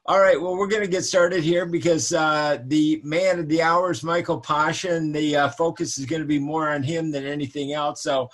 All right, well, we're going to get started here because the man of the hour is Michael Pasha, and the focus is going to be more on him than anything else. So,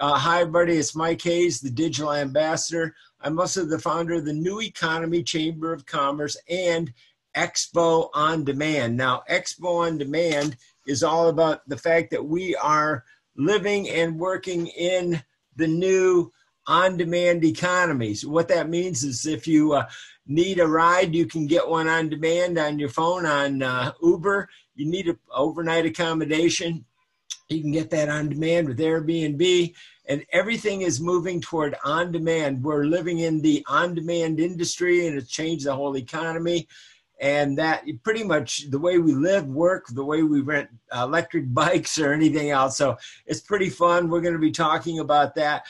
hi, everybody. It's Mike Hayes, the digital ambassador. I'm also the founder of the New Economy Chamber of Commerce and Expo On Demand. Now, Expo On Demand is all about the fact that we are living and working in the new on-demand economies. What that means is if you need a ride, you can get one on demand on your phone on Uber. You need an overnight accommodation, you can get that on demand with Airbnb. And everything is moving toward on demand. We're living in the on-demand industry, and it's changed the whole economy. And that pretty much the way we live, work, the way we rent electric bikes or anything else. So it's pretty fun. We're going to be talking about that.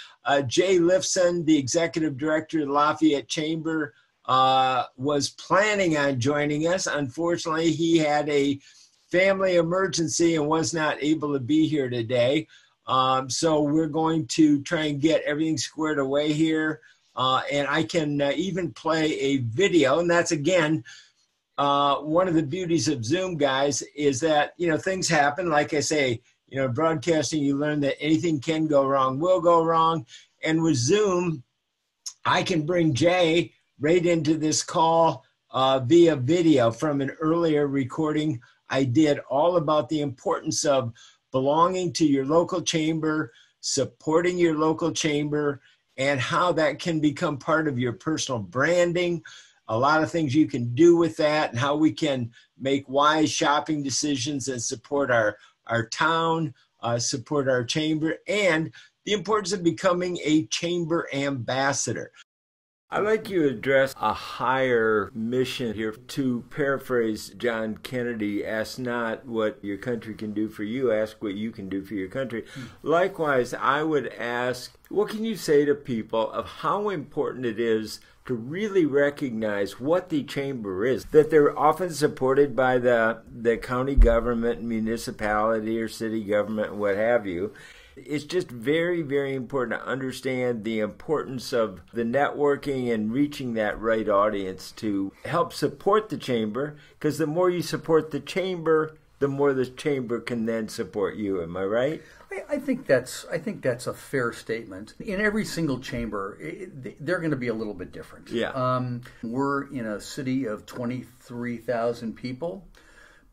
Jay Lifson, the executive director of the Lafayette Chamber, was planning on joining us. Unfortunately, he had a family emergency and was not able to be here today. So we're going to try and get everything squared away here. And I can even play a video. And that's, again, one of the beauties of Zoom, guys, is that, things happen. Like I say, broadcasting, you learn that anything can go wrong, will go wrong. And with Zoom, I can bring Jay right into this call via video from an earlier recording I did all about the importance of belonging to your local chamber, supporting your local chamber, and how that can become part of your personal branding. A lot of things you can do with that, and how we can make wise shopping decisions and support our town, support our chamber, and the importance of becoming a chamber ambassador. I'd like you to address a higher mission here. To paraphrase John Kennedy, ask not what your country can do for you, ask what you can do for your country. Likewise, I would ask, what can you say to people of how important it is to really recognize what the chamber is, that they're often supported by the county government, municipality, or city government, what have you. It's just very, very important to understand the importance of the networking and reaching that right audience to help support the chamber, because the more you support the chamber, the more the chamber can then support you. Am I right? I think that's a fair statement. In every single chamber, they're going to be a little bit different. Yeah. We're in a city of 23,000 people,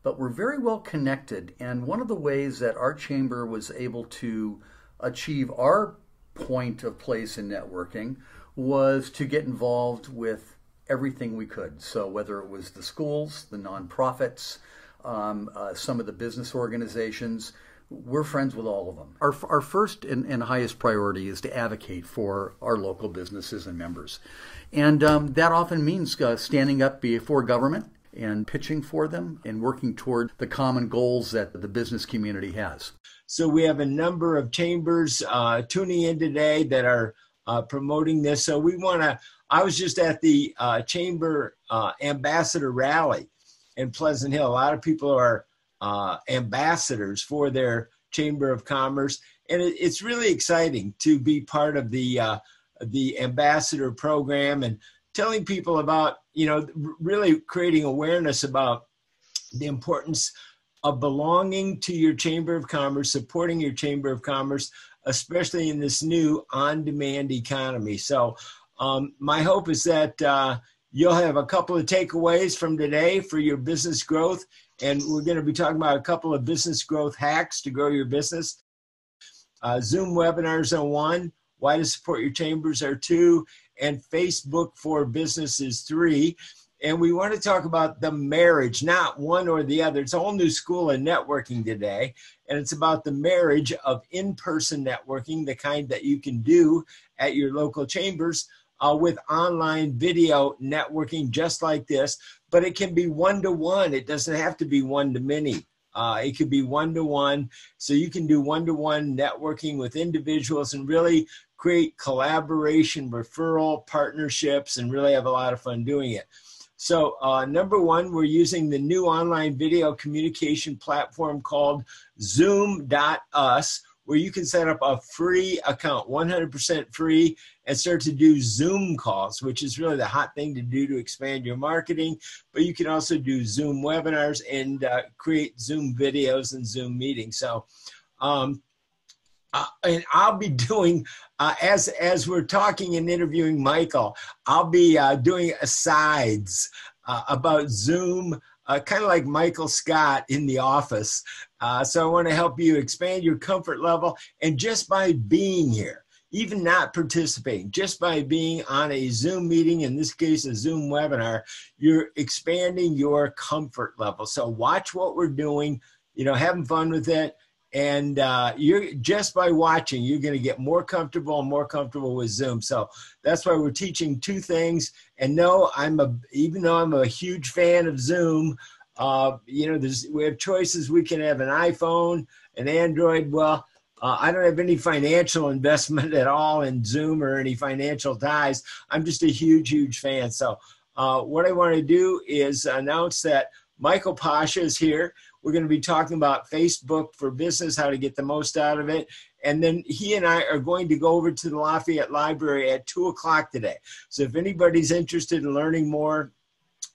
but we're very well connected. And one of the ways that our chamber was able to achieve our point of place in networking was to get involved with everything we could. So whether it was the schools, the nonprofits, some of the business organizations, we're friends with all of them. Our first and highest priority is to advocate for our local businesses and members. And that often means standing up before government and pitching for them and working toward the common goals that the business community has. So we have a number of chambers tuning in today that are promoting this. So I was just at the Chamber Ambassador Rally in Pleasant Hill. A lot of people are ambassadors for their Chamber of Commerce, and it's really exciting to be part of the ambassador program and telling people about, really creating awareness about the importance of belonging to your Chamber of Commerce, supporting your Chamber of Commerce, especially in this new on-demand economy. So my hope is that you'll have a couple of takeaways from today for your business growth. And we're going to be talking about a couple of business growth hacks to grow your business. Zoom webinars are 1, why to support your chambers are 2, and Facebook for Business is 3. And we want to talk about the marriage, not one or the other. It's a whole new school of networking today. And it's about the marriage of in-person networking, the kind that you can do at your local chambers, with online video networking just like this. But it can be one-to-one. It doesn't have to be one-to-many. It could be one-to-one. So you can do one-to-one networking with individuals and really create collaboration, referral, partnerships, and really have a lot of fun doing it. So number 1, we're using the new online video communication platform called Zoom.us. where you can set up a free account, 100% free, and start to do Zoom calls, which is really the hot thing to do to expand your marketing. But you can also do Zoom webinars and create Zoom videos and Zoom meetings. So, and I'll be doing, as we're talking and interviewing Michael, I'll be doing asides about Zoom, kind of like Michael Scott in The Office. So I want to help you expand your comfort level. And just by being here, even not participating, just by being on a Zoom meeting, in this case, a Zoom webinar, you're expanding your comfort level. So watch what we're doing, having fun with it. And you're just by watching, you're going to get more comfortable and more comfortable with Zoom. So that's why we're teaching two things. And no, even though I'm a huge fan of Zoom, we have choices. We can have an iPhone, an Android. Well, I don't have any financial investment at all in Zoom or any financial ties. I'm just a huge, huge fan. So what I want to do is announce that Michael Pasha is here. We're going to be talking about Facebook for Business, how to get the most out of it. And then he and I are going to go over to the Lafayette Library at 2 o'clock today. So if anybody's interested in learning more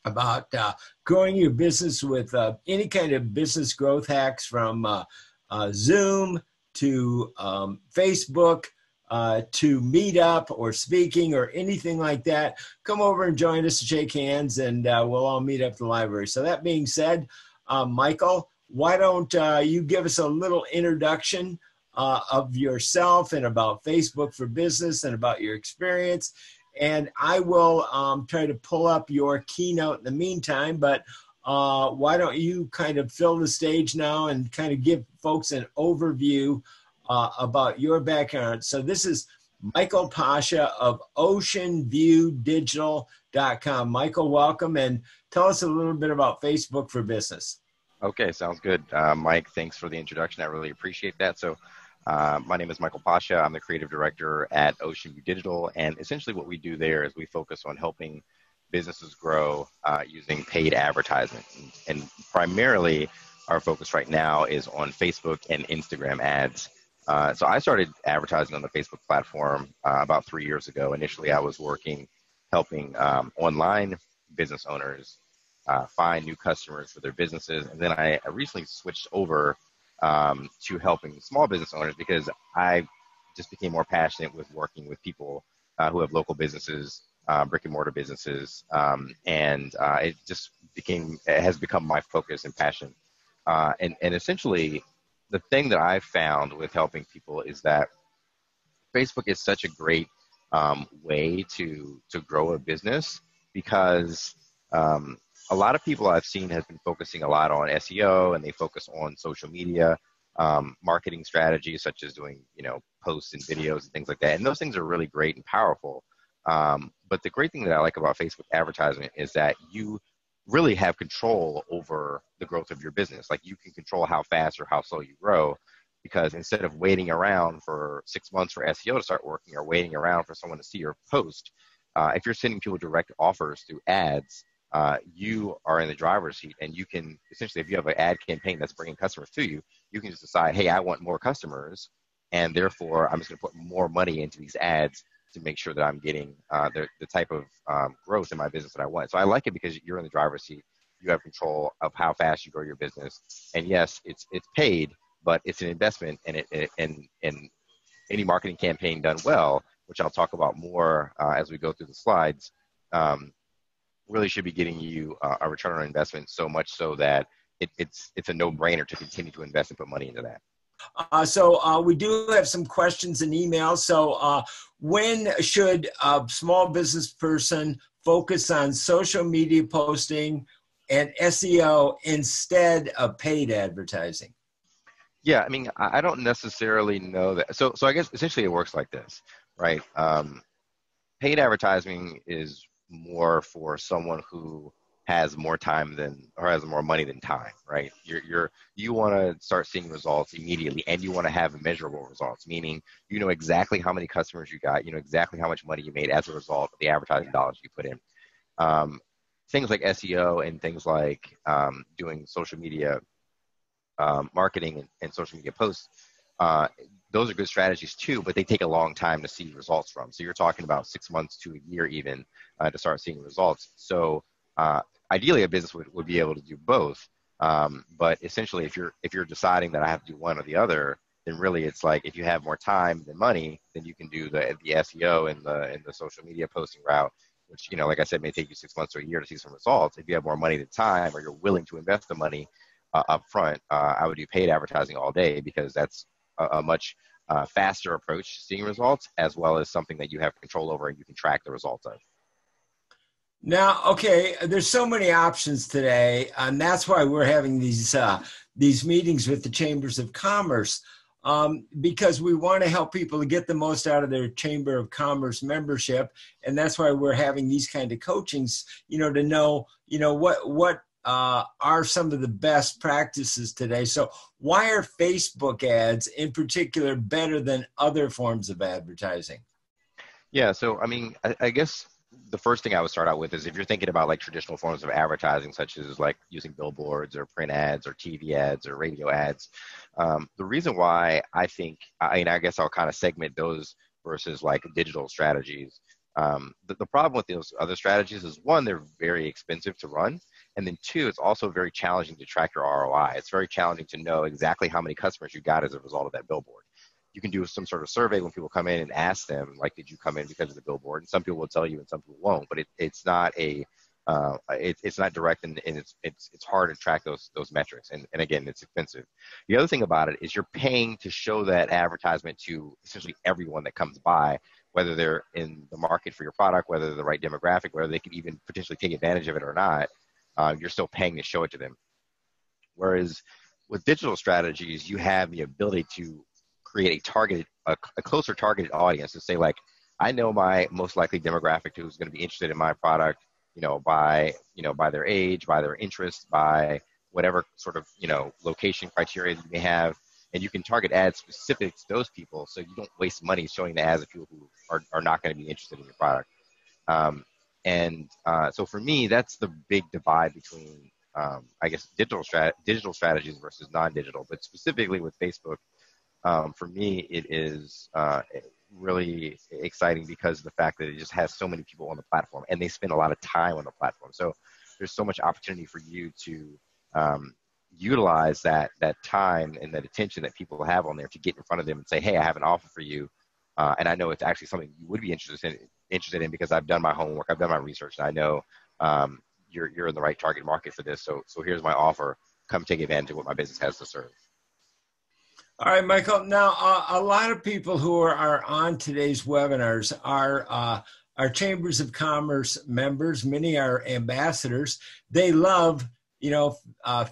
about growing your business with any kind of business growth hacks, from Zoom to Facebook to Meetup or speaking or anything like that, come over and join us to shake hands, and we'll all meet up at the library. So that being said, Michael, why don't you give us a little introduction of yourself and about Facebook for Business and about your experience. And I will try to pull up your keynote in the meantime, but why don't you kind of fill the stage now and kind of give folks an overview about your background. So this is Michael Pasha of oceanviewdigital.com. Michael, welcome, and tell us a little bit about Facebook for Business. Okay, sounds good. Mike, thanks for the introduction. I really appreciate that. So my name is Michael Pasha. I'm the creative director at Ocean View Digital, and essentially what we do there is we focus on helping businesses grow using paid advertisement. And primarily our focus right now is on Facebook and Instagram ads. So I started advertising on the Facebook platform about 3 years ago. Initially, I was helping online business owners find new customers for their businesses. And then I recently switched over to helping small business owners because I just became more passionate with working with people who have local businesses, brick and mortar businesses. And it has become my focus and passion. And essentially, the thing that I've found with helping people is that Facebook is such a great way to grow a business because a lot of people I've seen have been focusing a lot on SEO, and they focus on social media marketing strategies such as doing posts and videos and things like that. And those things are really great and powerful. But the great thing that I like about Facebook advertisement is that you really have control over the growth of your business. Like, you can control how fast or how slow you grow, because instead of waiting around for 6 months for SEO to start working or waiting around for someone to see your post, if you're sending people direct offers through ads, you are in the driver's seat, and you can essentially, if you have an ad campaign that's bringing customers to you, you can just decide, hey, I want more customers, and therefore I'm just going to put more money into these ads to make sure that I'm getting the type of growth in my business that I want. So I like it because you're in the driver's seat. You have control of how fast you grow your business. And yes, it's paid, but it's an investment, and and any marketing campaign done well, which I'll talk about more as we go through the slides, really should be getting you a return on investment, so much so that it's a no-brainer to continue to invest and put money into that. So we do have some questions and emails. So when should a small business person focus on social media posting and SEO instead of paid advertising? Yeah, I mean, I don't necessarily know that. So I guess essentially it works like this, right? Paid advertising is more for someone who has more time or has more money than time, right? You want to start seeing results immediately, and you want to have measurable results, meaning you know exactly how many customers you got, you know exactly how much money you made as a result of the advertising dollars you put in. Things like SEO and things like doing social media marketing and social media posts, those are good strategies too, but they take a long time to see results from. So you're talking about 6 months to a year even to start seeing results. So ideally, a business would be able to do both. But essentially, if you're deciding that I have to do one or the other, then really it's like if you have more time than money, then you can do the SEO and the social media posting route, which, you know, like I said, may take you 6 months or a year to see some results. If you have more money than time, or you're willing to invest the money up front, I would do paid advertising all day, because that's a much faster approach to seeing results, as well as something that you have control over and you can track the results of. Now, okay, there's so many options today, and that's why we're having these meetings with the chambers of commerce, because we want to help people to get the most out of their Chamber of Commerce membership, and that's why we're having these kind of coachings, you know, to know, you know, what are some of the best practices today. So why are Facebook ads in particular better than other forms of advertising? Yeah, so I mean, I guess the first thing I would start out with is if you're thinking about like traditional forms of advertising, such as like using billboards or print ads or TV ads or radio ads, the reason why I guess I'll kind of segment those versus like digital strategies. The problem with those other strategies is, one, they're very expensive to run. And then two, it's also very challenging to track your ROI. It's very challenging to know exactly how many customers you got as a result of that billboard. You can do some sort of survey when people come in and ask them, like, did you come in because of the billboard? And some people will tell you and some people won't, but it's not direct, and it's hard to track those metrics. And again, it's expensive. The other thing about it is you're paying to show that advertisement to essentially everyone that comes by, whether they're in the market for your product, whether they're the right demographic, whether they can even potentially take advantage of it or not. You're still paying to show it to them. Whereas with digital strategies, you have the ability to create a closer targeted audience, to say, like, I know my most likely demographic who's going to be interested in my product, by their age, by their interest, by whatever sort of, location criteria you may have. And you can target ads specific to those people, so you don't waste money showing the ads of people who are not going to be interested in your product. So for me, that's the big divide between, I guess, digital strategies versus non-digital. But specifically with Facebook, for me, it is really exciting because of the fact that it just has so many people on the platform, and they spend a lot of time on the platform. So there's so much opportunity for you to utilize that time and that attention that people have on there to get in front of them and say, hey, I have an offer for you. And I know it's actually something you would be interested in because I've done my homework, I've done my research, and I know you're in the right target market for this. So here's my offer. Come take advantage of what my business has to serve. All right, Michael. Now, a lot of people who are on today's webinars are Chambers of Commerce members. Many are ambassadors. They love,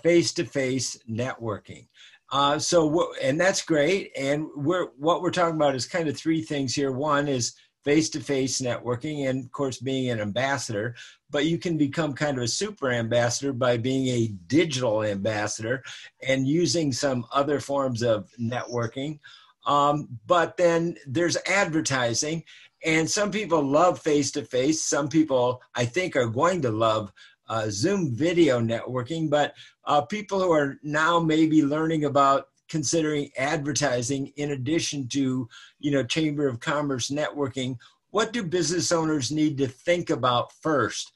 face-to-face networking. And that's great. And what we're talking about is kind of three things here. One is face-to-face networking, and of course being an ambassador, but you can become kind of a super ambassador by being a digital ambassador and using some other forms of networking. But then there's advertising, and some people love face-to-face. Some people, I think, are going to love Zoom video networking, but people who are now maybe learning about considering advertising in addition to, Chamber of Commerce networking, what do business owners need to think about first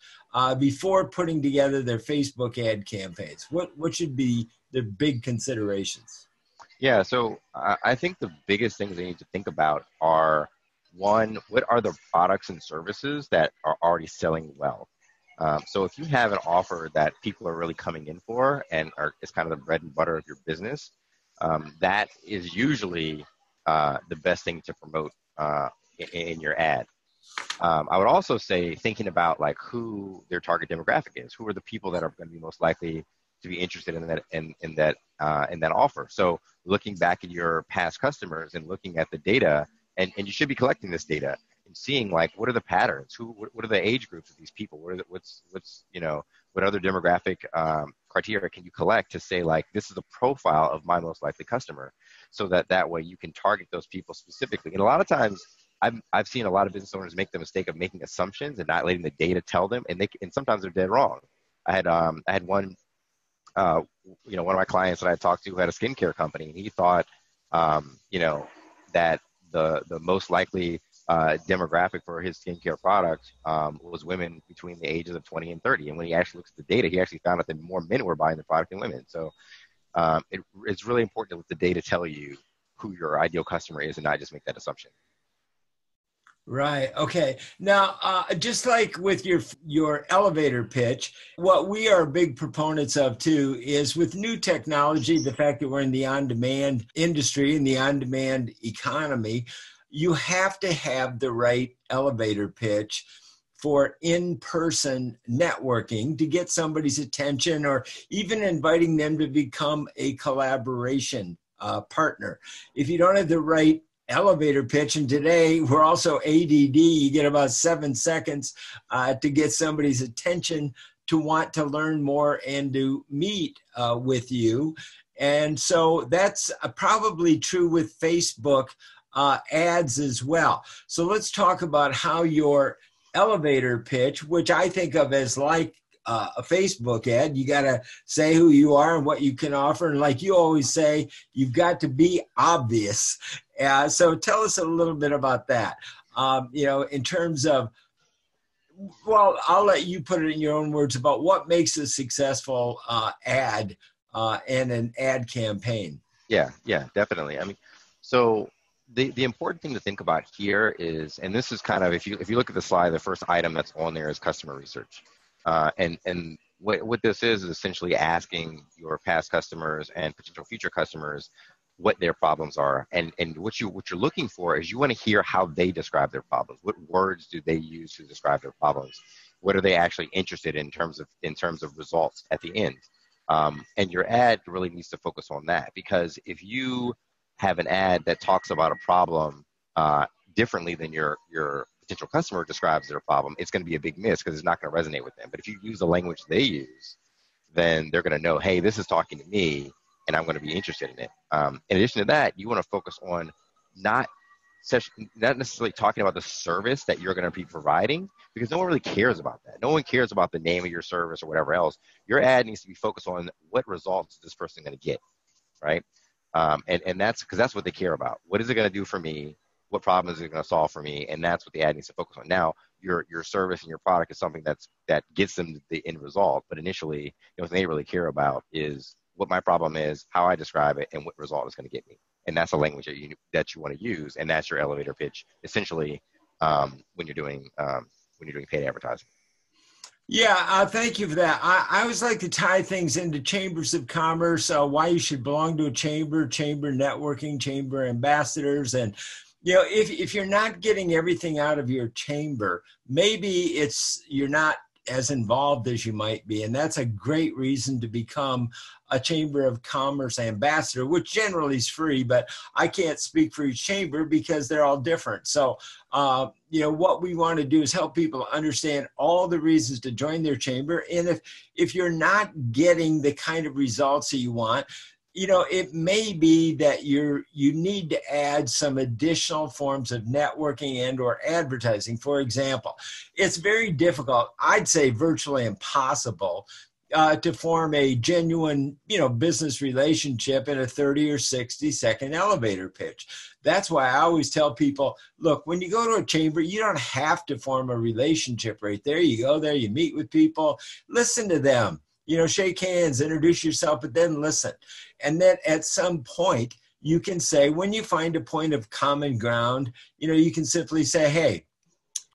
before putting together their Facebook ad campaigns? What should be their big considerations? Yeah, so I think the biggest things they need to think about are, one, what are the products and services that are already selling well? So if you have an offer that people are really coming in for and is kind of the bread and butter of your business, that is usually the best thing to promote in your ad. I would also say thinking about like who their target demographic is. Who are the people that are going to be most likely to be interested in that offer? So looking back at your past customers and looking at the data, and you should be collecting this data and seeing like what are the patterns, what are the age groups of these people, what other demographic criteria can you collect to say like this is a profile of my most likely customer, so that way you can target those people specifically. And a lot of times I've seen a lot of business owners make the mistake of making assumptions and not letting the data tell them, and sometimes they're dead wrong. I had one of my clients that I talked to who had a skincare company, and he thought you know, that the most likely demographic for his skincare product was women between the ages of 20 and 30. And when he actually looks at the data, he actually found out that more men were buying the product than women. So it's really important to let the data tell you who your ideal customer is and not just make that assumption. Right. Okay. Now, just like with your elevator pitch, what we are big proponents of too is with new technology, the fact that we're in the on-demand industry, in the on-demand economy, you have to have the right elevator pitch for in-person networking to get somebody's attention, or even inviting them to become a collaboration partner. If you don't have the right elevator pitch, and today we're also ADD, you get about 7 seconds to get somebody's attention to want to learn more and to meet with you. And so that's probably true with Facebook ads as well. So let's talk about how your elevator pitch, which I think of as like a Facebook ad, you got to say who you are and what you can offer. And like you always say, you've got to be obvious. So tell us a little bit about that. You know, in terms of, well, I'll let you put it in your own words about what makes a successful ad and an ad campaign. Yeah, definitely. I mean, so the important thing to think about here is, and this is kind of, if you look at the slide, the first item that's on there is customer research. And what this is essentially asking your past customers and potential future customers what their problems are. And what you're looking for is you want to hear how they describe their problems. What words do they use to describe their problems? What are they actually interested in terms of results at the end? And your ad really needs to focus on that, because if you have an ad that talks about a problem differently than your potential customer describes their problem, it's going to be a big miss because it's not going to resonate with them. But if you use the language they use, then they're going to know, hey, this is talking to me, and I'm going to be interested in it. In addition to that, you want to focus on not necessarily talking about the service that you're going to be providing, because no one really cares about that. No one cares about the name of your service or whatever else. Your ad needs to be focused on what results is this person going to get, right? And that's because that's what they care about. What is it going to do for me? What problem is it going to solve for me? And that's what the ad needs to focus on. Now, your service and your product is something that gets them the end result. But initially, what they really care about is what my problem is, how I describe it, and what result it's going to get me. And that's the language that you want to use, and that's your elevator pitch, essentially, when you're doing paid advertising. Yeah, thank you for that. I always like to tie things into chambers of commerce, why you should belong to a chamber networking, chamber ambassadors. And, you know, if you're not getting everything out of your chamber, maybe you're not as involved as you might be. And that's a great reason to become a Chamber of Commerce ambassador, which generally is free, but I can't speak for each chamber because they're all different. So, you know, what we want to do is help people understand all the reasons to join their chamber. And if you're not getting the kind of results that you want, you know, it may be that you need to add some additional forms of networking and or advertising. For example, it's very difficult, I'd say virtually impossible, to form a genuine, you know, business relationship in a 30 or 60-second elevator pitch. That's why I always tell people, look, when you go to a chamber, you don't have to form a relationship right there. You go there, you meet with people, listen to them. You know, shake hands, introduce yourself, but then listen. And then at some point, you can say, when you find a point of common ground, you know, you can simply say, hey,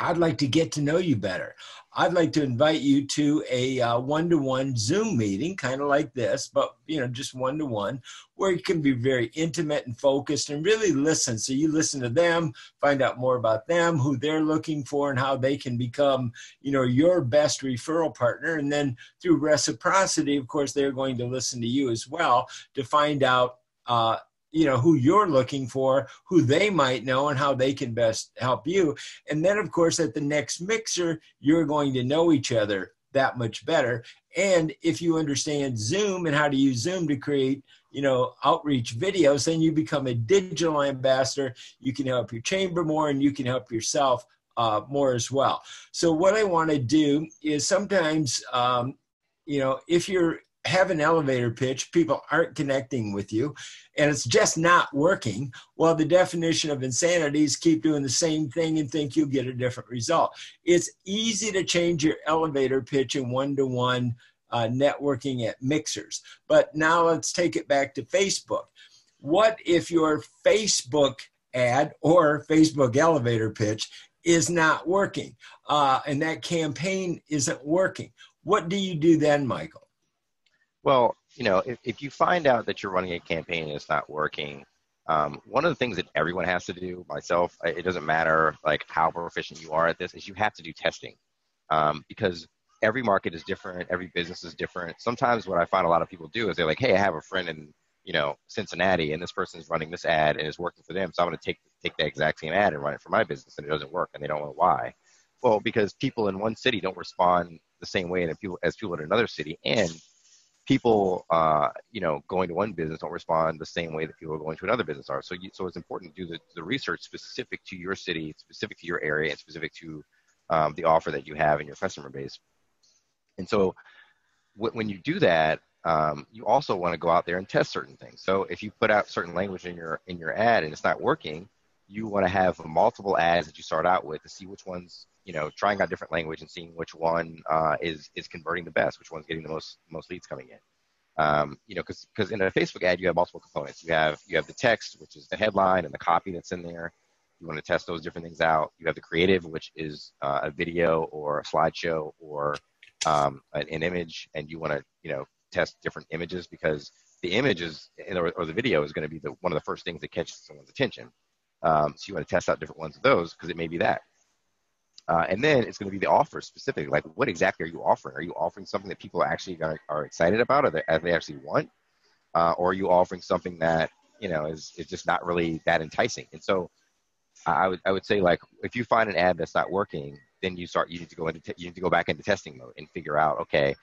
I'd like to get to know you better. I'd like to invite you to a one-to-one Zoom meeting, kind of like this, but, you know, just one-to-one, where you can be very intimate and focused and really listen. So you listen to them, find out more about them, who they're looking for, and how they can become, you know, your best referral partner. And then through reciprocity, of course, they're going to listen to you as well to find out, you know, who you're looking for, who they might know, and how they can best help you. And then, of course, at the next mixer, you're going to know each other that much better. And if you understand Zoom and how to use Zoom to create, you know, outreach videos, then you become a digital ambassador. You can help your chamber more, and you can help yourself more as well. So what I want to do is sometimes, you know, if you're have an elevator pitch, people aren't connecting with you, and it's just not working. Well, the definition of insanity is keep doing the same thing and think you'll get a different result. It's easy to change your elevator pitch in one-to-one networking at mixers. But now let's take it back to Facebook. What if your Facebook ad or Facebook elevator pitch is not working, and that campaign isn't working? What do you do then, Michael? Well, if you find out that you're running a campaign and it's not working, one of the things that everyone has to do, myself, it doesn't matter like how proficient you are at this, is you have to do testing, because every market is different, every business is different. Sometimes what I find a lot of people do is they're like, hey, I have a friend in Cincinnati, and this person's running this ad and it's working for them, so I'm going to take that exact same ad and run it for my business, and it doesn't work, and they don't know why. Well, because people in one city don't respond the same way as people in another city, and people, going to one business don't respond the same way that people going to another business are. So it's important to do the research specific to your city, specific to your area, and specific to the offer that you have in your customer base. And so when you do that, you also want to go out there and test certain things. So if you put out certain language in your ad and it's not working, you want to have multiple ads that you start out with to see which ones, trying out different language and seeing which one is converting the best, which one's getting the most leads coming in. Because in a Facebook ad, you have multiple components. You have the text, which is the headline and the copy that's in there. You want to test those different things out. You have the creative, which is a video or a slideshow or an image, and you want to, test different images, because the images or the video is going to be one of the first things that catches someone's attention. So you want to test out different ones of those, because it may be that. And then it's going to be the offer specific. Like, what exactly are you offering? Are you offering something that people actually are excited about, or that they actually want? Or are you offering something that, is just not really that enticing? And so I would say, like, if you find an ad that's not working, then you need to go back into testing mode and figure out, okay,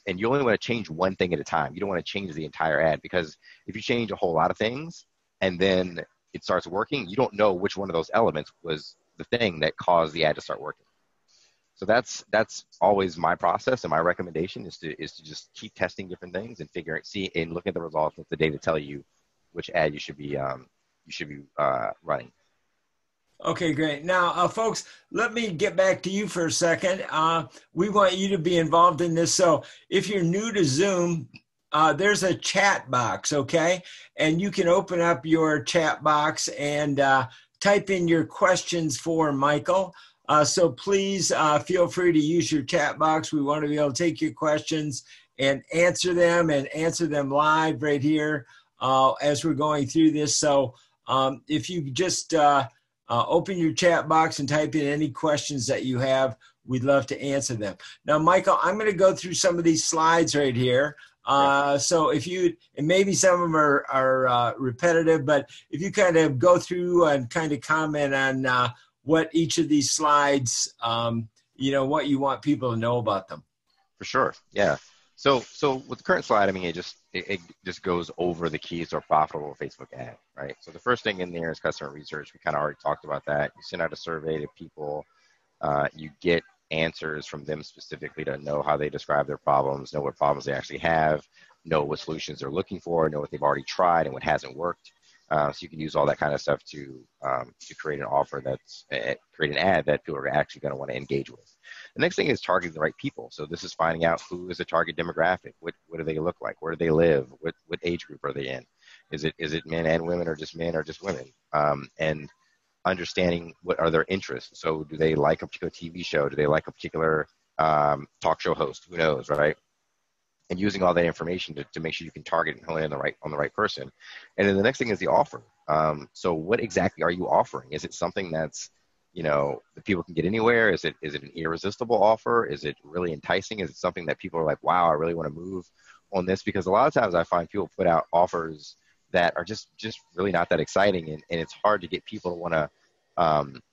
and you only want to change one thing at a time. You don't want to change the entire ad, because if you change a whole lot of things and then it starts working, you don't know which one of those elements was the thing that caused the ad to start working. So that's always my process, and my recommendation is to just keep testing different things and and look at the results with the data tell you which ad you should be running. Okay, great. Now, folks, let me get back to you for a second. We want you to be involved in this. So if you're new to Zoom, there's a chat box, okay? And you can open up your chat box and type in your questions for Michael. So please feel free to use your chat box. We want to be able to take your questions and answer them live right here as we're going through this. So if you just open your chat box and type in any questions that you have, we'd love to answer them. Now, Michael, I'm going to go through some of these slides right here. So if you, and maybe some of them are repetitive, but if you kind of go through and kind of comment on what each of these slides, what you want people to know about them. For sure. Yeah. So with the current slide, I mean, it just goes over the keys to a profitable Facebook ad, right? So the first thing in there is customer research. We kind of already talked about that. You send out a survey to people. You get answers from them specifically to know how they describe their problems, know what problems they actually have, know what solutions they're looking for, know what they've already tried and what hasn't worked. So you can use all that kind of stuff to create an offer create an ad that people are actually going to want to engage with. The next thing is targeting the right people. So this is finding out who is the target demographic. What do they look like? Where do they live? What age group are they in? Is it men and women, or just men or just women? And understanding what are their interests. So do they like a particular TV show? Do they like a particular talk show host? Who knows, right? And using all that information to make sure you can target and hone in on the right person. And then the next thing is the offer. So what exactly are you offering? Is it something that's, that people can get anywhere? Is it an irresistible offer? Is it really enticing? Is it something that people are like, wow, I really want to move on this? Because a lot of times I find people put out offers that are just really not that exciting, and it's hard to get people to want to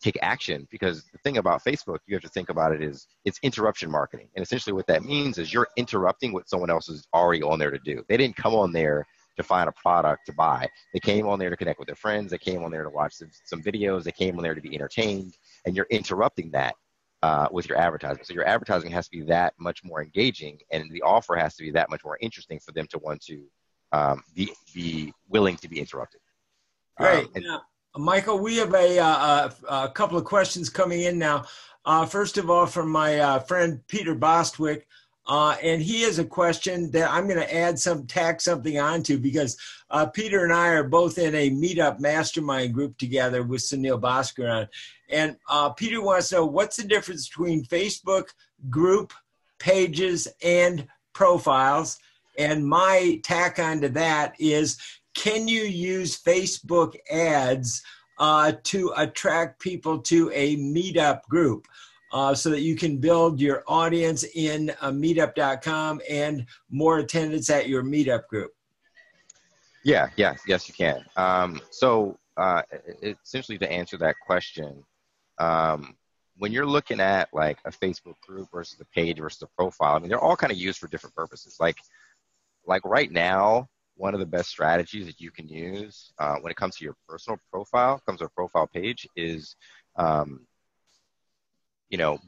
take action, because the thing about Facebook, you have to think about it, is it's interruption marketing. And essentially what that means is you're interrupting what someone else is already on there to do. They didn't come on there to find a product to buy. They came on there to connect with their friends. They came on there to watch some videos. They came on there to be entertained, and you're interrupting that with your advertising. So your advertising has to be that much more engaging, and the offer has to be that much more interesting for them to want to be willing to be interrupted. Great. Now, Michael, we have a couple of questions coming in now. First of all, from my friend Peter Bostwick, and he has a question that I'm going to tack something onto, because Peter and I are both in a meetup mastermind group together with Sunil Bhaskaran. And Peter wants to know, what's the difference between Facebook group pages and profiles? And my tack onto that is, can you use Facebook ads to attract people to a meetup group so that you can build your audience in meetup.com and more attendance at your meetup group? Yes, you can. So essentially, to answer that question, when you're looking at like a Facebook group versus a page versus a profile, I mean, they're all kind of used for different purposes. Like right now, one of the best strategies that you can use when it comes to your personal profile, comes to a profile page, is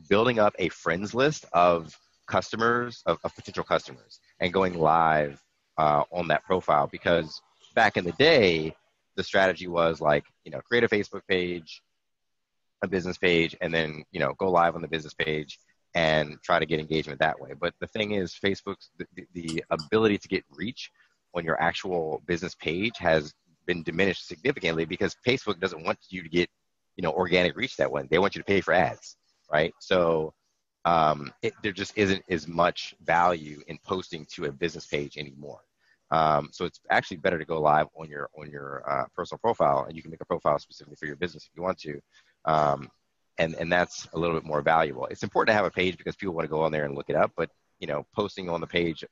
building up a friends list of customers, of potential customers, and going live on that profile. Because back in the day, the strategy was like, create a Facebook page, a business page, and then, go live on the business page and try to get engagement that way. But the thing is, Facebook's the ability to get reach on your actual business page has been diminished significantly, because Facebook doesn't want you to get, organic reach that way. They want you to pay for ads, right? So there just isn't as much value in posting to a business page anymore. So it's actually better to go live on your personal profile, and you can make a profile specifically for your business if you want to. And that's a little bit more valuable. It's important to have a page because people want to go on there and look it up, but posting on the page,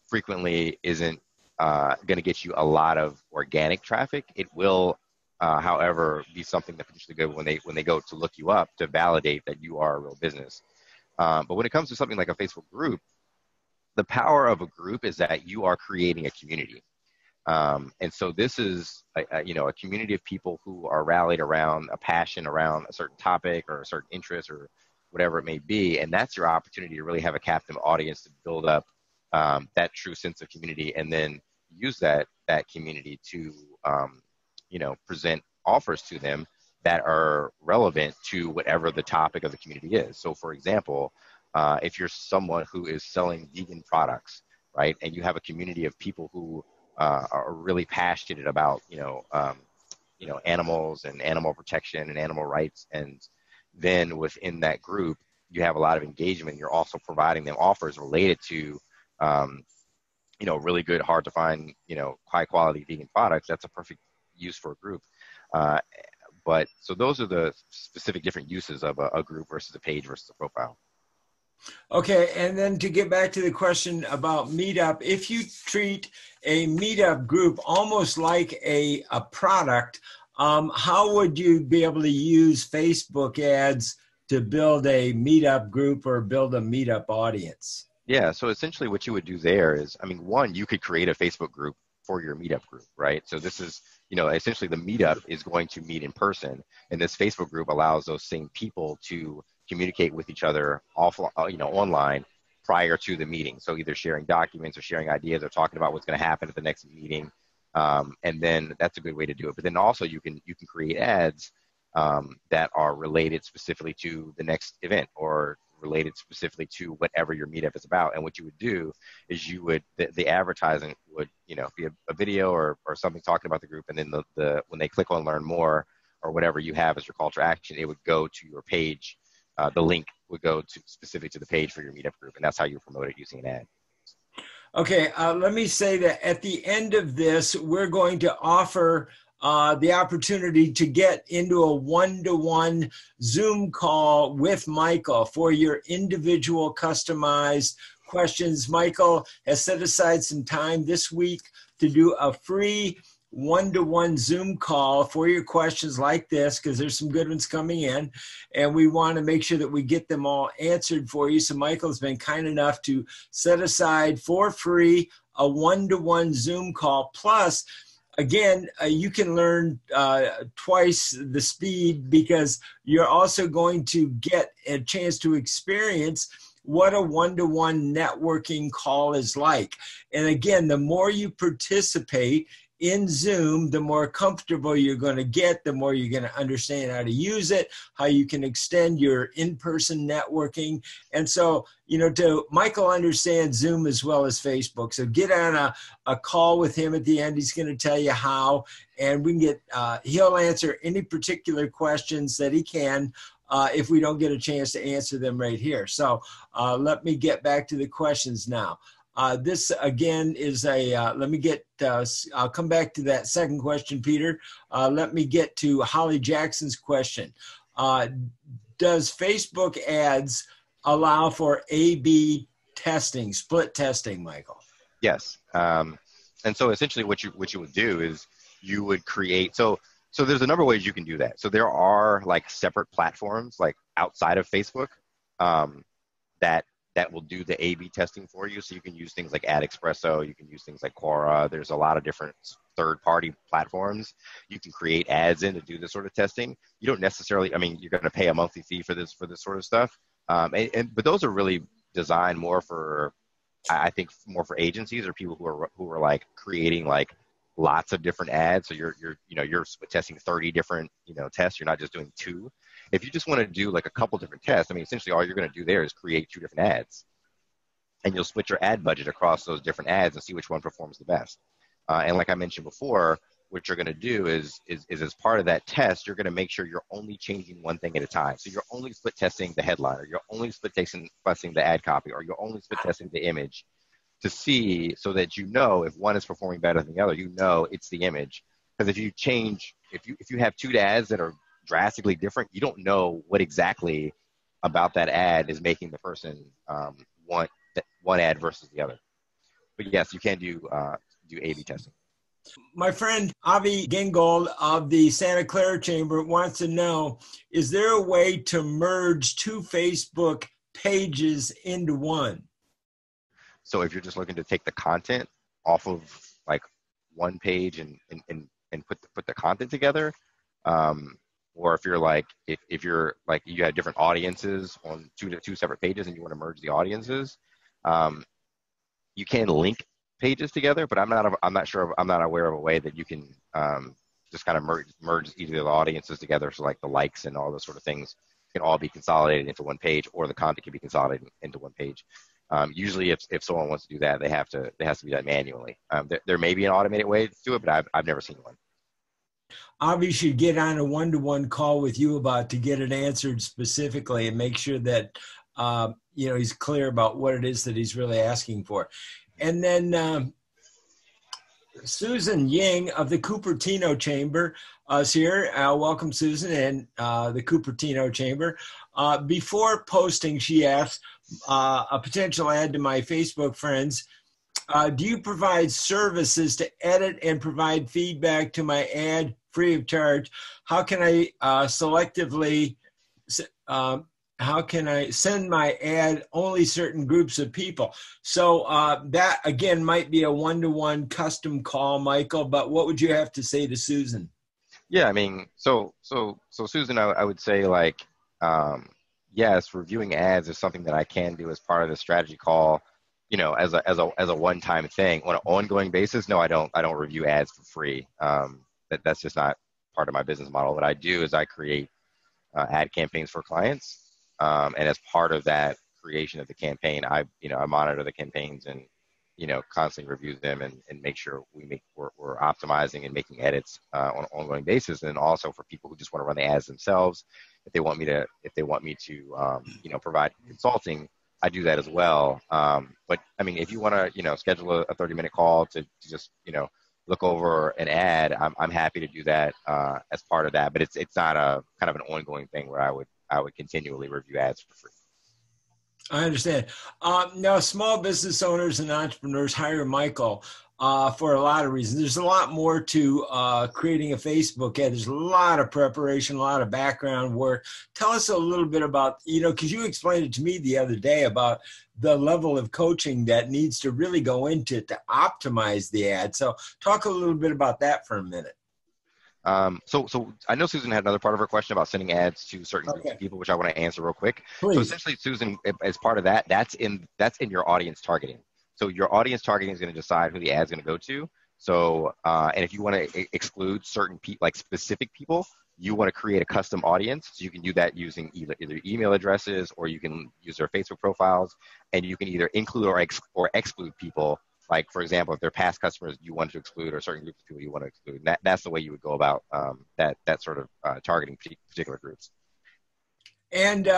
frequently isn't going to get you a lot of organic traffic. It will, however, be something that potentially good when they go to look you up to validate that you are a real business. But when it comes to something like a Facebook group, the power of a group is that you are creating a community. And so this is a community of people who are rallied around a passion around a certain topic or a certain interest or whatever it may be. And that's your opportunity to really have a captive audience to build up that true sense of community, and then use that community to present offers to them that are relevant to whatever the topic of the community is. So for example, if you're someone who is selling vegan products, right, and you have a community of people who are really passionate about animals and animal protection and animal rights, and then within that group you have a lot of engagement, you're also providing them offers related to really good, hard to find, high quality vegan products. That's a perfect use for a group. But so those are the specific different uses of a group versus a page versus a profile. Okay, and then to get back to the question about Meetup, if you treat a Meetup group almost like a product, how would you be able to use Facebook ads to build a Meetup group or build a Meetup audience? Yeah, so essentially what you would do there is, one, you could create a Facebook group for your Meetup group, right? So this is, essentially the Meetup is going to meet in person, and this Facebook group allows those same people to communicate with each other online prior to the meeting. So either sharing documents or sharing ideas or talking about what's going to happen at the next meeting. And then that's a good way to do it. But then also you can create ads that are related specifically to the next event or related specifically to whatever your meetup is about. And what you would do is the advertising would, be a video or something talking about the group. And then when they click on learn more or whatever you have as your call to action, it would go to your page. The link would go to specific to the page for your meetup group. And that's how you promote it using an ad. Okay. Let me say that at the end of this, we're going to offer the opportunity to get into a one-to-one Zoom call with Michael for your individual customized questions. Michael has set aside some time this week to do a free one-to-one Zoom call for your questions like this, because there's some good ones coming in, and we want to make sure that we get them all answered for you. So Michael's been kind enough to set aside for free a one-to-one Zoom call, plus again, you can learn twice the speed, because you're also going to get a chance to experience what a one-to-one networking call is like. And again, the more you participate in Zoom, the more comfortable you're going to get, the more you're going to understand how to use it, how you can extend your in-person networking. And so, Michael understands Zoom as well as Facebook. So get on a call with him at the end. He's going to tell you how, and we can get, he'll answer any particular questions that he can if we don't get a chance to answer them right here. So let me get back to the questions now. This again is let me get, I'll come back to that second question, Peter. Let me get to Holly Jackson's question. Does Facebook ads allow for A/B testing, split testing, Michael? Yes. And so essentially what you would do is you would create, so there's a number of ways you can do that. So there are like separate platforms like outside of Facebook that will do the A/B testing for you. So you can use things like AdExpresso, you can use things like Quora. There's a lot of different third-party platforms you can create ads in to do this sort of testing. You don't necessarily, you're going to pay a monthly fee for this sort of stuff. But those are really designed more for, I think, more for agencies or people who are like creating like lots of different ads. So you're testing 30 different, tests. You're not just doing 2. If you just want to do like a couple different tests, essentially all you're going to do there is create 2 different ads, and you'll split your ad budget across those different ads and see which one performs the best. And like I mentioned before, what you're going to do is as part of that test, you're going to make sure you're only changing one thing at a time. So you're only split testing the headline, or you're only split testing the ad copy, or you're only split testing the image to see, so that if one is performing better than the other, it's the image. Because if you have 2 ads that are drastically different, you don't know what exactly about that ad is making the person want one ad versus the other. But yes, you can do A/B testing. My friend Avi Gingold of the Santa Clara Chamber wants to know, is there a way to merge 2 Facebook pages into one? So if you're just looking to take the content off of like one page and put the content together, or if you're like, if you're like, you have different audiences on two separate pages and you want to merge the audiences, you can link pages together, but I'm not aware of a way that you can just kind of merge either of the audiences together. So like the likes and all those sort of things can all be consolidated into one page, or the content can be consolidated into one page. Usually if someone wants to do that, it has to be done manually. There may be an automated way to do it, but I've never seen one. Avi should get on a one-to-one call with you to get it answered specifically, and make sure that he's clear about what it is that he's really asking for. And then Susan Ying of the Cupertino Chamber is here. Welcome, Susan, and the Cupertino Chamber. Before posting, she asks, a potential ad to my Facebook friends, do you provide services to edit and provide feedback to my ad free of charge? How can I how can I send my ad only certain groups of people? So that, again, might be a one-to-one custom call, Michael, but what would you have to say to Susan? Yeah, so Susan, I would say, like, yes, reviewing ads is something that I can do as part of the strategy call, as a one-time thing. On an ongoing basis, no, I don't review ads for free. That's just not part of my business model. What I do is I create ad campaigns for clients. And as part of that creation of the campaign, I monitor the campaigns and, constantly review them and make sure we're optimizing and making edits on an ongoing basis. And also for people who just want to run the ads themselves, if they want me to provide consulting, I do that as well. But if you want to, schedule a 30-minute call to just, look over an ad, I'm happy to do that as part of that. But it's not a kind of an ongoing thing where I would continually review ads for free. I understand. Now, small business owners and entrepreneurs hire Michael. for a lot of reasons. There's a lot more to creating a Facebook ad. There's a lot of preparation, a lot of background work. Tell us a little bit about, because you explained it to me the other day about the level of coaching that needs to really go into it to optimize the ad. So talk a little bit about that for a minute. So I know Susan had another part of her question about sending ads to certain groups of people, which I want to answer real quick. Please. So essentially, Susan, as part of that, that's in your audience targeting. So your audience targeting is going to decide who the ad is going to go to. So, and if you want to exclude certain people, like specific people, you want to create a custom audience. So you can do that using either email addresses, or you can use their Facebook profiles, and you can either include or exclude people. Like, for example, if they're past customers you want to exclude, or certain groups of people you want to exclude. That's the way you would go about that sort of targeting particular groups. And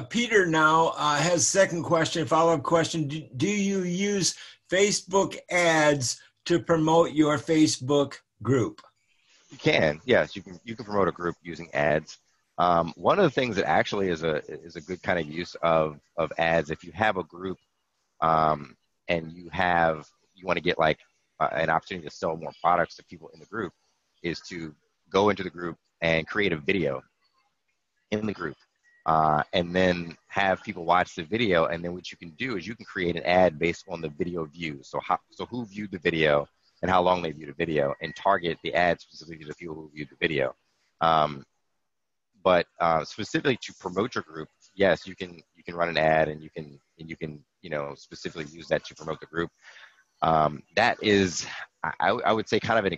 Peter now has a second question, follow-up question. Do you use Facebook ads to promote your Facebook group? You can, yes. You can promote a group using ads. One of the things that actually is a good kind of use of ads, if you have a group and you want to get like an opportunity to sell more products to people in the group, is to go into the group and create a video in the group. And then have people watch the video, and then what you can do is you can create an ad based on the video views. So who viewed the video and how long they viewed the video, and target the ad specifically to the people who viewed the video. But specifically to promote your group, yes, you can run an ad, and you can specifically use that to promote the group. That is, I would say, kind of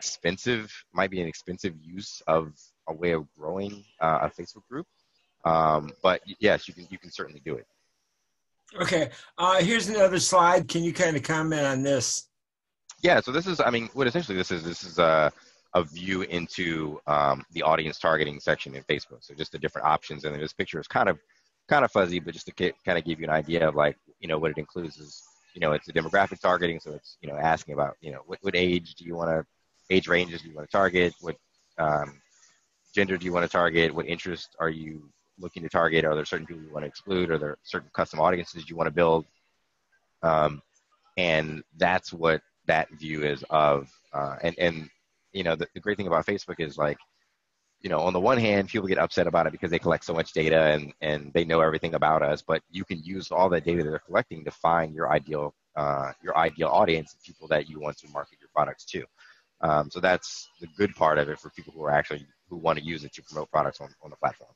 might be an expensive use of a way of growing a Facebook group. But yes, you can certainly do it. Okay. Here's another slide. Can you kind of comment on this? Yeah. So this is a view into the audience targeting section in Facebook. So just the different options, and this picture is kind of fuzzy, but just to kind of give you an idea of what it includes is, it's a demographic targeting. So it's, asking about, what age ranges do you want to target? What gender do you want to target? What interest are you looking to target? Are there certain people you want to exclude? Are there certain custom audiences you want to build? And that's what that view is of. And the great thing about Facebook is, like, on the one hand, people get upset about it because they collect so much data and they know everything about us, but you can use all that data they're collecting to find your ideal audience, people that you want to market your products to. So that's the good part of it for people who want to use it to promote products on the platform.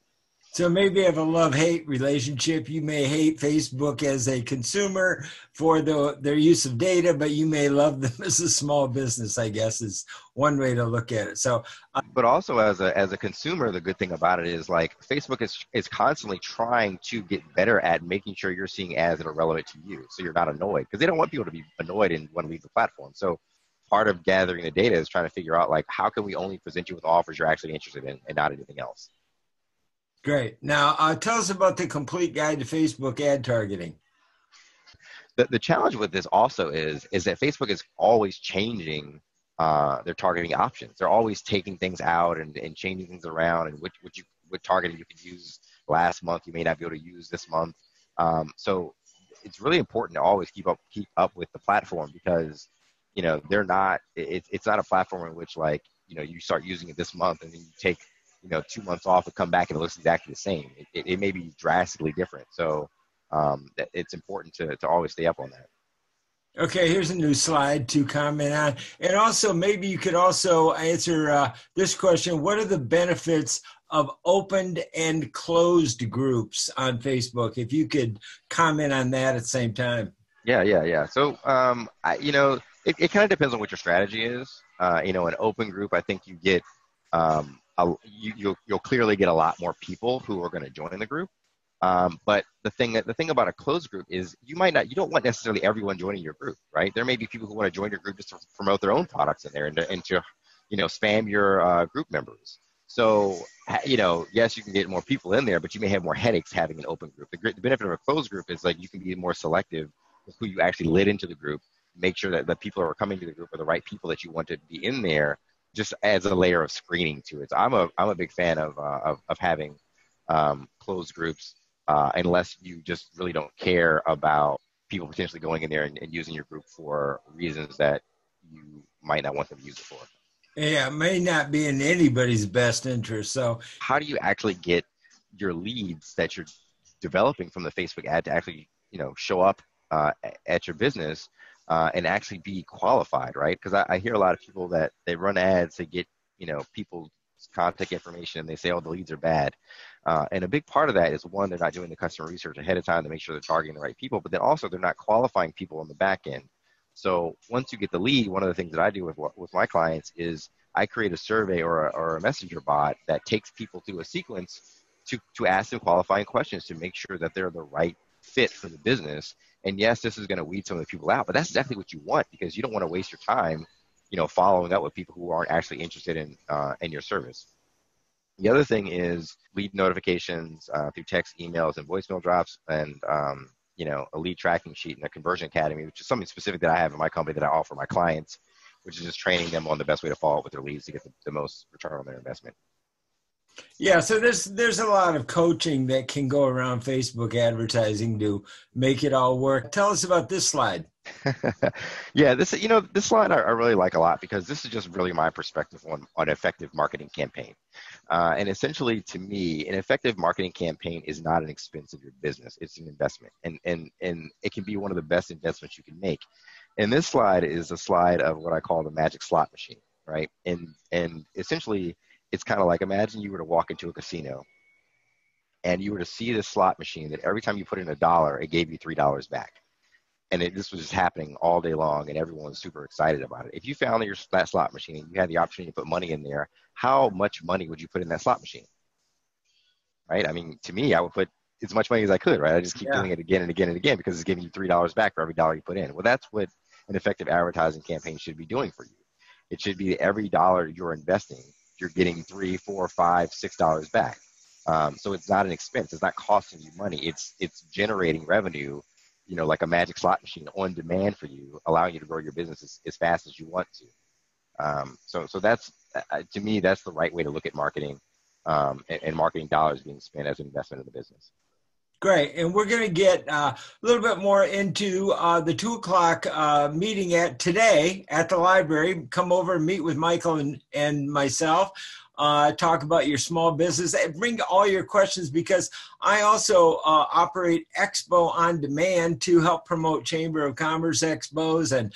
So maybe you have a love-hate relationship. You may hate Facebook as a consumer for their use of data, but you may love them as a small business, I guess, is one way to look at it. So, but also as a consumer, the good thing about it is, like, Facebook is constantly trying to get better at making sure you're seeing ads that are relevant to you, so you're not annoyed, because they don't want people to be annoyed and want to leave the platform. So part of gathering the data is trying to figure out, like, how can we only present you with offers you're actually interested in and not anything else. Great. Now, tell us about the complete guide to Facebook ad targeting. The challenge with this also is that Facebook is always changing their targeting options. They're always taking things out and changing things around, and what targeting you could use last month you may not be able to use this month. So it's really important to always keep up with the platform, because they're not. It's not a platform in which, like, you start using it this month and then you take 2 months off and come back and it looks exactly the same. It may be drastically different. So it's important to always stay up on that. Okay, here's a new slide to comment on. And also, maybe you could also answer this question. What are the benefits of opened and closed groups on Facebook? If you could comment on that at the same time. Yeah. So, it kind of depends on what your strategy is. An open group, I think you get you'll clearly get a lot more people who are going to join the group. But the thing about a closed group is you don't want necessarily everyone joining your group, right? There may be people who want to join your group just to promote their own products in there and to spam your group members. So, yes, you can get more people in there, but you may have more headaches having an open group. The benefit of a closed group is, like, you can be more selective with who you actually let into the group. Make sure that the people who are coming to the group are the right people that you want to be in there. Just adds a layer of screening to it. So I'm a big fan of having closed groups, unless you just really don't care about people potentially going in there and using your group for reasons that you might not want them to use it for. Yeah, it may not be in anybody's best interest. So How do you actually get your leads that you're developing from the Facebook ad to actually, show up at your business and actually be qualified, right? Because I hear a lot of people that they run ads to get, people's contact information, and they say, oh, the leads are bad. And a big part of that is, one, they're not doing the customer research ahead of time to make sure they're targeting the right people, but then also they're not qualifying people on the back end. So once you get the lead, one of the things that I do with my clients is I create a survey or a messenger bot that takes people through a sequence to ask them qualifying questions to make sure that they're the right fit for the business. And yes, this is going to weed some of the people out, but that's definitely what you want, because you don't want to waste your time, following up with people who aren't actually interested in your service. The other thing is lead notifications through text, emails, and voicemail drops, and a lead tracking sheet and a conversion academy, which is something specific that I have in my company that I offer my clients, which is just training them on the best way to follow up with their leads to get the most return on their investment. yeah, so there's a lot of coaching that can go around Facebook advertising to make it all work. Tell us about this slide. Yeah, this slide I really like a lot, because this is just really my perspective on effective marketing campaign. And essentially, to me, an effective marketing campaign is not an expense of your business. It's an investment, and it can be one of the best investments you can make. And this slide is a slide of what I call the magic slot machine, right? And essentially, it's kind of like, imagine you were to walk into a casino and you were to see this slot machine that every time you put in $1, it gave you $3 back. And this was just happening all day long, and everyone was super excited about it. If you found that slot machine and you had the opportunity to put money in there, how much money would you put in that slot machine? Right? I mean, to me, I would put as much money as I could, right? I just keep doing it again and again and again, because it's giving you $3 back for every dollar you put in. Well, that's what an effective advertising campaign should be doing for you. It should be every dollar you're investing, you're getting $3, $4, $5, $6 back. So it's not an expense. It's not costing you money. It's generating revenue, like a magic slot machine on demand for you, allowing you to grow your business as fast as you want to. So that's, to me, that's the right way to look at marketing, and marketing dollars being spent as an investment in the business. Great. And we're going to get a little bit more into the 2:00 meeting today at the library. Come over and meet with Michael and myself. Talk about your small business, and bring all your questions, because I also operate Expo on Demand to help promote Chamber of Commerce expos. And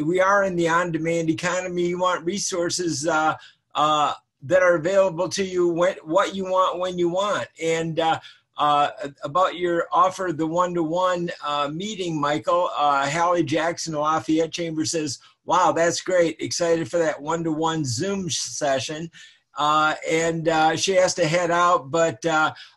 we are in the on-demand economy. You want resources that are available to you, what you want, when you want. And about your offer, the one-to-one meeting, Michael, Hallie Jackson, Lafayette Chamber says, wow, that's great. Excited for that one-to-one Zoom session. And she has to head out. But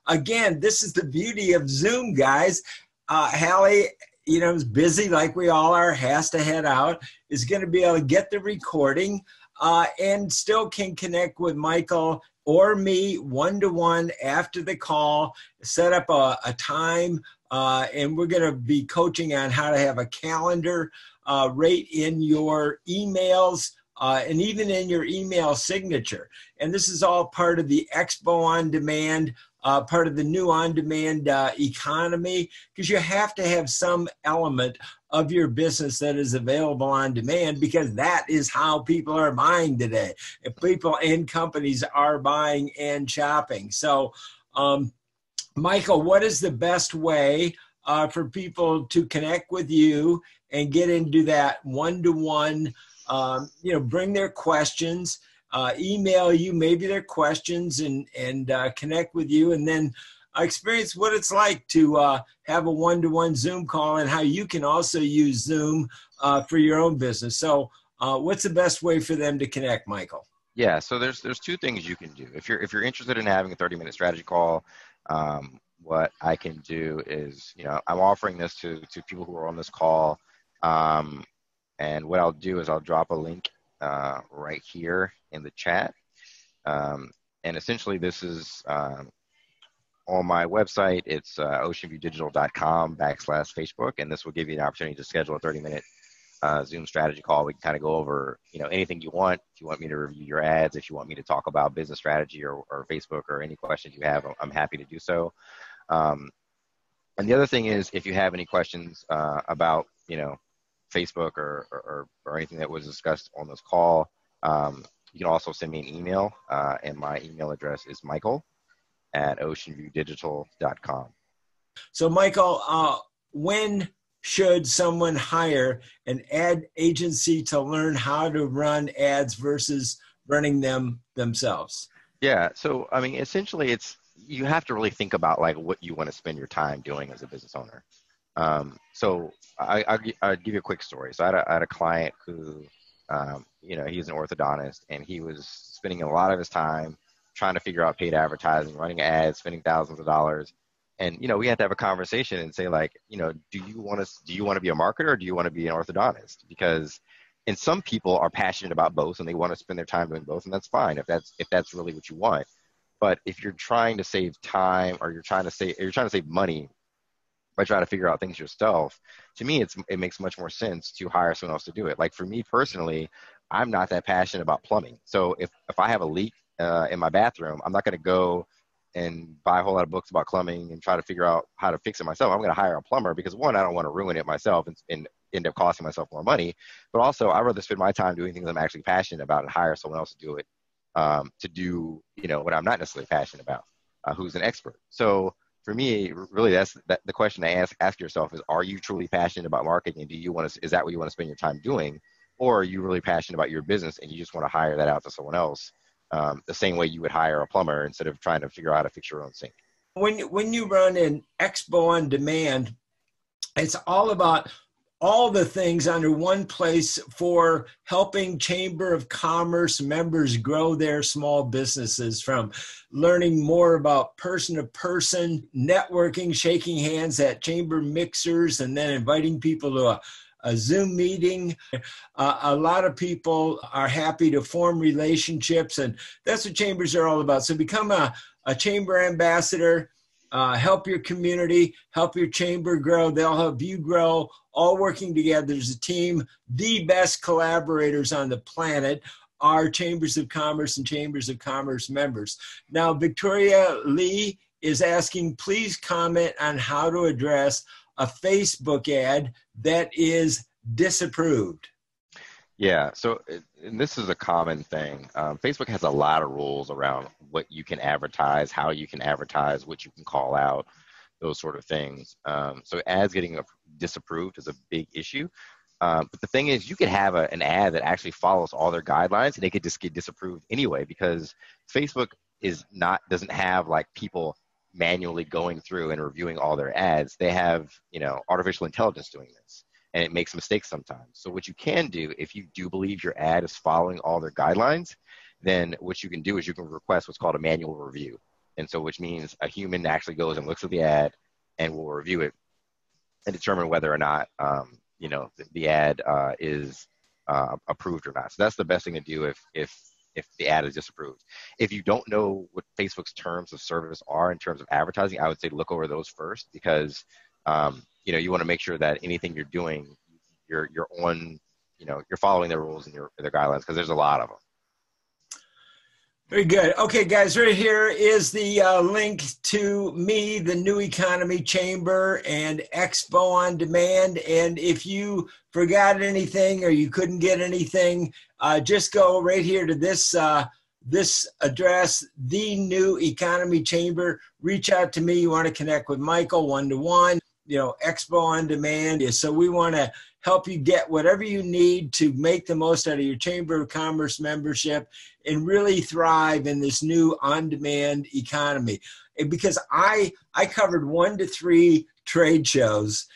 again, this is the beauty of Zoom, guys. Hallie, is busy like we all are, has to head out, is going to be able to get the recording and still can connect with Michael or me one-to-one after the call, set up a time, and we're going to be coaching on how to have a calendar right in your emails and even in your email signature. And this is all part of the Expo on Demand, part of the new on-demand economy, because you have to have some element of your business that is available on demand, because that is how people are buying today. If people and companies are buying and shopping. So, Michael, what is the best way for people to connect with you and get into that one-to-one, bring their questions, email you maybe their questions, and connect with you, and then experience what it's like to have a one-to-one Zoom call, and how you can also use Zoom for your own business. So what's the best way for them to connect, Michael? Yeah, so there's two things you can do. If you're interested in having a 30-minute strategy call, what I can do is, I'm offering this to people who are on this call. And what I'll do is I'll drop a link right here in the chat. And essentially this is on my website. It's oceanviewdigital.com/Facebook. And this will give you an opportunity to schedule a 30-minute Zoom strategy call. We can kind of go over, anything you want. If you want me to review your ads, if you want me to talk about business strategy or Facebook, or any questions you have, I'm happy to do so. And the other thing is, if you have any questions about, Facebook or anything that was discussed on this call, you can also send me an email, and my email address is michael@oceanviewdigital.com. So, Michael, when should someone hire an ad agency to learn how to run ads versus running them themselves? Yeah. So, I mean, essentially, you have to really think about like what you want to spend your time doing as a business owner. So I'll give you a quick story. So I had a client who, he's an orthodontist, and he was spending a lot of his time trying to figure out paid advertising, running ads, spending thousands of dollars. And, we had to have a conversation and say, like, do you want to be a marketer, or do you want to be an orthodontist? Because, and some people are passionate about both and they want to spend their time doing both, and that's fine if that's really what you want. But if you're trying to save time, or you're trying to save money by trying to figure out things yourself, to me, it makes much more sense to hire someone else to do it. Like for me personally, I'm not that passionate about plumbing. So if I have a leak in my bathroom, I'm not going to go and buy a whole lot of books about plumbing and try to figure out how to fix it myself. I'm going to hire a plumber because, one, I don't want to ruin it myself and end up costing myself more money. But also, I'd rather spend my time doing things I'm actually passionate about and hire someone else to do it, to do, what I'm not necessarily passionate about, who's an expert. So for me, really, that's the question to ask yourself is, are you truly passionate about marketing? Is that what you want to spend your time doing? Or are you really passionate about your business and you just want to hire that out to someone else? The same way you would hire a plumber instead of trying to figure out how to fix your own sink. When you run an expo on demand, it's all about all the things under one place for helping Chamber of Commerce members grow their small businesses, from learning more about person-to-person networking, shaking hands at chamber mixers, and then inviting people to a Zoom meeting. A lot of people are happy to form relationships, and that's what chambers are all about. So become a chamber ambassador, help your community, help your chamber grow. They'll help you grow, all working together as a team. The best collaborators on the planet are chambers of commerce and chambers of commerce members. Now, Victoria Lee is asking, please comment on how to address a Facebook ad that is disapproved. Yeah, so and this is a common thing. Facebook has a lot of rules around what you can advertise, how you can advertise, what you can call out, those sort of things. So ads getting disapproved is a big issue. But the thing is, you could have an ad that actually follows all their guidelines, and they could just get disapproved anyway, because Facebook doesn't have like people manually going through and reviewing all their ads. They have, artificial intelligence doing this, and it makes mistakes sometimes. So what you can do, if you do believe your ad is following all their guidelines, then what you can do is you can request what's called a manual review. And so, which means a human actually goes and looks at the ad and will review it and determine whether or not, the ad is approved or not. So that's the best thing to do if the ad is disapproved. If you don't know what Facebook's terms of service are in terms of advertising, I would say look over those first, because you want to make sure that anything you're doing, you're on, you're following their rules and their guidelines, because there's a lot of them. Very good. Okay, guys, right here is the link to me, the New Economy Chamber, and Expo on Demand. And if you forgot anything or you couldn't get anything, just go right here to this address, the New Economy Chamber. Reach out to me. You want to connect with Michael one-to-one, Expo on Demand. So we want to help you get whatever you need to make the most out of your Chamber of Commerce membership and really thrive in this new on-demand economy. Because I covered 1 to 3 trade shows,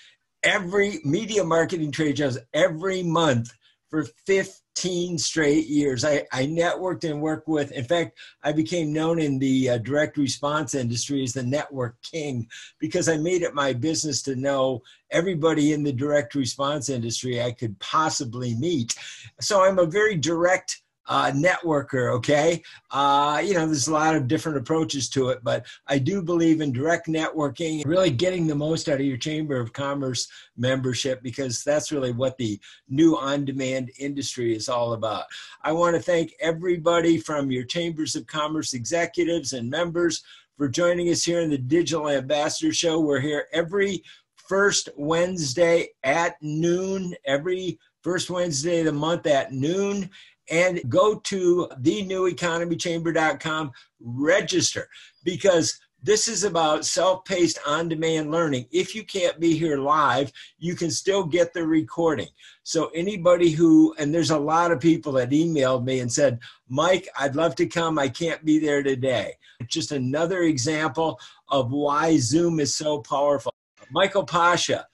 media marketing trade shows every month for 15 straight years. I networked and worked with, in fact, I became known in the direct response industry as the network king, because I made it my business to know everybody in the direct response industry I could possibly meet. So I'm a very direct networker, okay? There's a lot of different approaches to it, but I do believe in direct networking, really getting the most out of your Chamber of Commerce membership, because that's really what the new on-demand industry is all about. I want to thank everybody from your Chambers of Commerce executives and members for joining us here in the Digital Ambassador Show. We're here every first Wednesday at noon, every first Wednesday of the month at noon. And go to theneweconomychamber.com, register, because this is about self-paced on-demand learning. If you can't be here live, you can still get the recording. So anybody who, and there's a lot of people that emailed me and said, Mike, I'd love to come. I can't be there today. Just another example of why Zoom is so powerful. Michael Pasha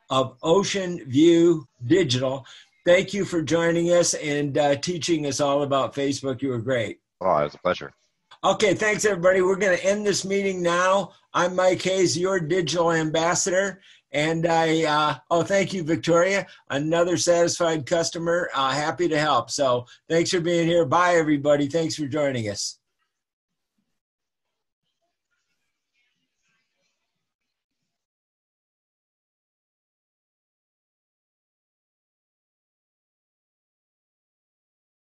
of Ocean View Digital, thank you for joining us and teaching us all about Facebook. You were great. Oh, it was a pleasure. Okay, thanks, everybody. We're going to end this meeting now. I'm Mike Hayes, your digital ambassador. And thank you, Victoria. Another satisfied customer. Happy to help. So thanks for being here. Bye, everybody. Thanks for joining us.